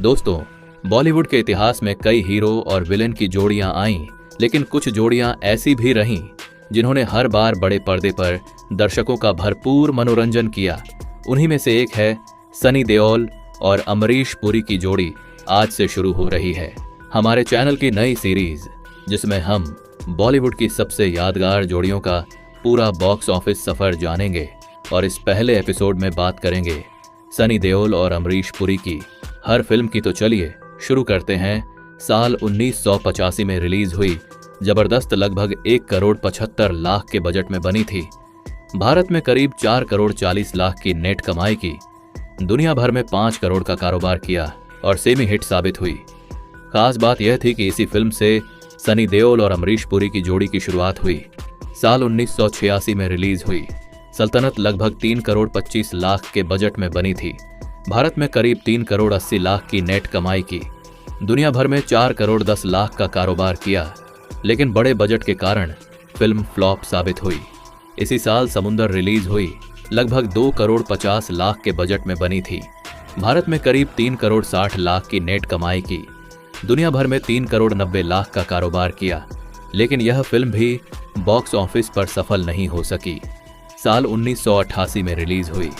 दोस्तों, बॉलीवुड के इतिहास में कई हीरो और विलेन की जोड़ियां आईं, लेकिन कुछ जोड़ियां ऐसी भी रहीं जिन्होंने हर बार बड़े पर्दे पर दर्शकों का भरपूर मनोरंजन किया। उन्हीं में से एक है सनी देओल और अमरीश पुरी की जोड़ी आज से शुरू हो रही है। हमारे चैनल की नई सीरीज जिसमें हम बॉलीवुड की सबसे यादगार जोड़ियों का पूरा बॉक्स ऑफिस सफर जानेंगे और इस पहले एपिसोड में बात करेंगे सनी देओल और अमरीश पुरी की हर फिल्म की। तो चलिए शुरू करते हैं। साल 1985 में रिलीज हुई जबरदस्त लगभग 1,75,00,000 के बजट में बनी थी। भारत में करीब 4,40,00,000 की नेट कमाई की, दुनिया भर में 5 करोड़ का कारोबार किया और सेमी हिट साबित हुई। खास बात यह थी कि इसी फिल्म से सनी देओल और अमरीश पुरी की जोड़ी की शुरुआत हुई। साल 1986 में रिलीज हुई सल्तनत लगभग 3,25,00,000 के बजट में बनी थी। भारत में करीब 3,80,00,000 की नेट कमाई की, दुनिया भर में 4,10,00,000 का कारोबार किया, लेकिन बड़े बजट के कारण फिल्म फ्लॉप साबित हुई। इसी साल समुंदर रिलीज हुई, लगभग 2,50,00,000 के बजट में बनी थी। भारत में करीब 3,60,00,000 की नेट कमाई की, दुनिया भर में 3,90,00,000 का कारोबार किया, लेकिन यह फिल्म भी बॉक्स ऑफिस पर सफल नहीं हो सकी। साल 1988 में रिलीज हुई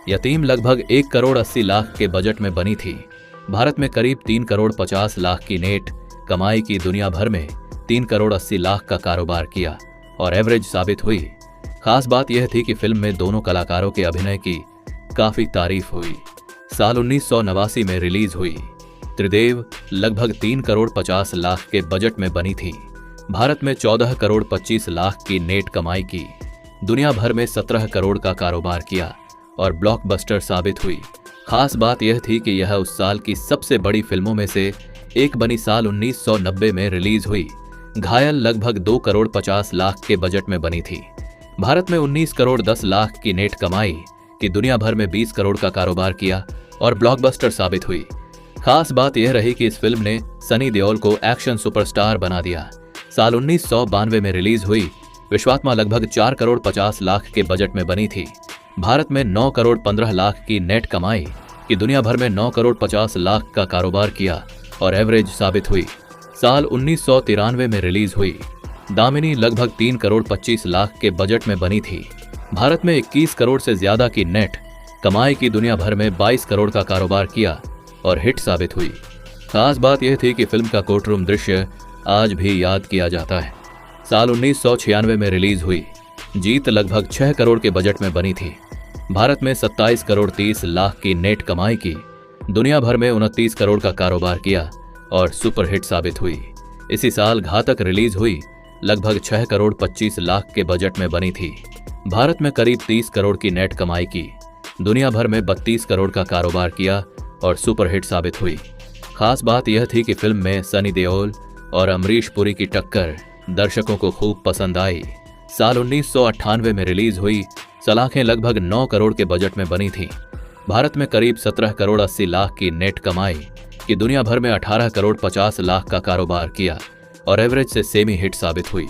यतीम लगभग 1,80,00,000 के बजट में बनी थी। भारत में करीब 3,50,00,000 की नेट कमाई की, दुनिया भर में 3,80,00,000 का कारोबार किया और एवरेज साबित हुई। खास बात यह थी कि फिल्म में दोनों कलाकारों के अभिनय की काफी तारीफ हुई। साल 1989 में रिलीज हुई त्रिदेव लगभग 3,50,00,000 के बजट में बनी थी। भारत में 14,25,00,000 की नेट कमाई की, दुनिया भर में 17 करोड़ का कारोबार किया और ब्लॉकबस्टर साबित हुई। खास बात यह थी कि यह उस साल की सबसे बड़ी फिल्मों में से एक बनी। साल 1990 में रिलीज हुई घायल लगभग 2,50,00,000 के बजट में बनी थी। भारत में 19,10,00,000 की नेट कमाई कि दुनिया भर में 20 करोड़ का कारोबार किया और ब्लॉकबस्टर साबित हुई। खास बात यह रही कि इस फिल्म ने सनी देओल को एक्शन सुपरस्टार बना दिया। साल 1992 में रिलीज हुई विश्वात्मा लगभग 4,50,00,000 के बजट में बनी थी। भारत में 9,15,00,000 की नेट कमाई कि दुनिया भर में 9,50,00,000 का कारोबार किया और एवरेज साबित हुई। साल 1993 में रिलीज हुई दामिनी लगभग 3,25,00,000 के बजट में बनी थी। भारत में 21 करोड़ से ज्यादा की नेट कमाई की, दुनिया भर में 22 करोड़ का कारोबार किया और हिट साबित हुई। खास बात यह थी कि फिल्म का कोर्टरूम दृश्य आज भी याद किया जाता है। साल 1996 में रिलीज हुई जीत लगभग 6 करोड़ के बजट में बनी थी। भारत में 27,30,00,000 की नेट कमाई की, दुनिया भर में 29 करोड़ का कारोबार किया और सुपरहिट साबित हुई। इसी साल घातक रिलीज हुई लगभग 6,25,00,000 के बजट में बनी थी। भारत में करीब 30 करोड़ की नेट कमाई की, दुनिया भर में 32 करोड़ का कारोबार किया और सुपरहिट साबित हुई। खास बात यह थी कि फिल्म में सनी देओल और अमरीश पुरी की टक्कर दर्शकों को खूब पसंद आई। साल 1998 में रिलीज हुई सलाखें लगभग 9 करोड़ के बजट में बनी थी। भारत में करीब 17,80,00,000 की नेट कमाई कि दुनिया भर में 18,50,00,000 का कारोबार किया और एवरेज से सेमी हिट साबित हुई।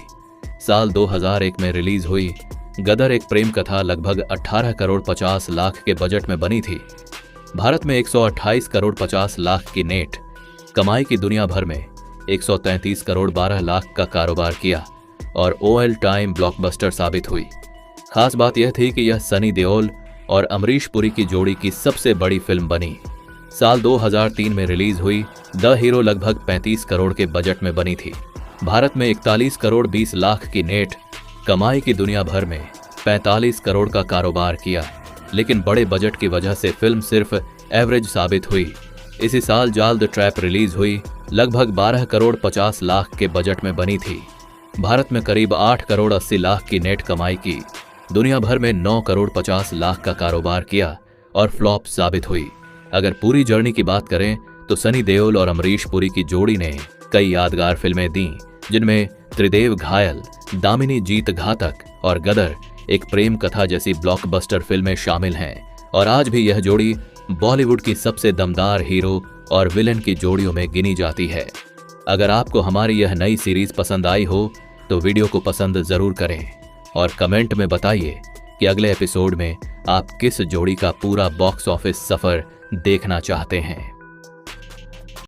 साल 2001 में रिलीज हुई गदर एक प्रेम कथा लगभग 18,50,00,000 के बजट में बनी थी। भारत में 128,50,00,000 की नेट कमाई की, दुनिया भर में 133,12,00,000 का कारोबार किया और ऑल टाइम ब्लॉकबस्टर साबित हुई। खास बात यह थी कि यह सनी देओल और अमरीश पुरी की जोड़ी की सबसे बड़ी फिल्म बनी। साल 2003 में रिलीज हुई द हीरो लगभग 35 करोड़ के बजट में बनी थी। भारत में 41,20,00,000 की नेट कमाई की, दुनिया भर में 45 करोड़ का कारोबार किया, लेकिन बड़े बजट की वजह से फिल्म सिर्फ एवरेज साबित हुई। इसी साल जाल द ट्रैप रिलीज हुई लगभग 12,50,00,000 के बजट में बनी थी। भारत में करीब 8,80,00,000 की नेट कमाई की, दुनिया भर में 9,50,00,000 का कारोबार किया और फ्लॉप साबित हुई। अगर पूरी जर्नी की बात करें तो सनी देओल और अमरीश पुरी की जोड़ी ने कई यादगार फिल्में दी, जिनमें त्रिदेव घायल, दामिनी जीत घातक और गदर एक प्रेम कथा जैसी ब्लॉकबस्टर फिल्में शामिल हैं। और आज भी यह जोड़ी बॉलीवुड की सबसे दमदार हीरो और विलेन की जोड़ियों में गिनी जाती है। अगर आपको हमारी यह नई सीरीज पसंद आई हो तो वीडियो को पसंद जरूर करें और कमेंट में बताइए कि अगले एपिसोड में आप किस जोड़ी का पूरा बॉक्स ऑफिस सफर देखना चाहते हैं।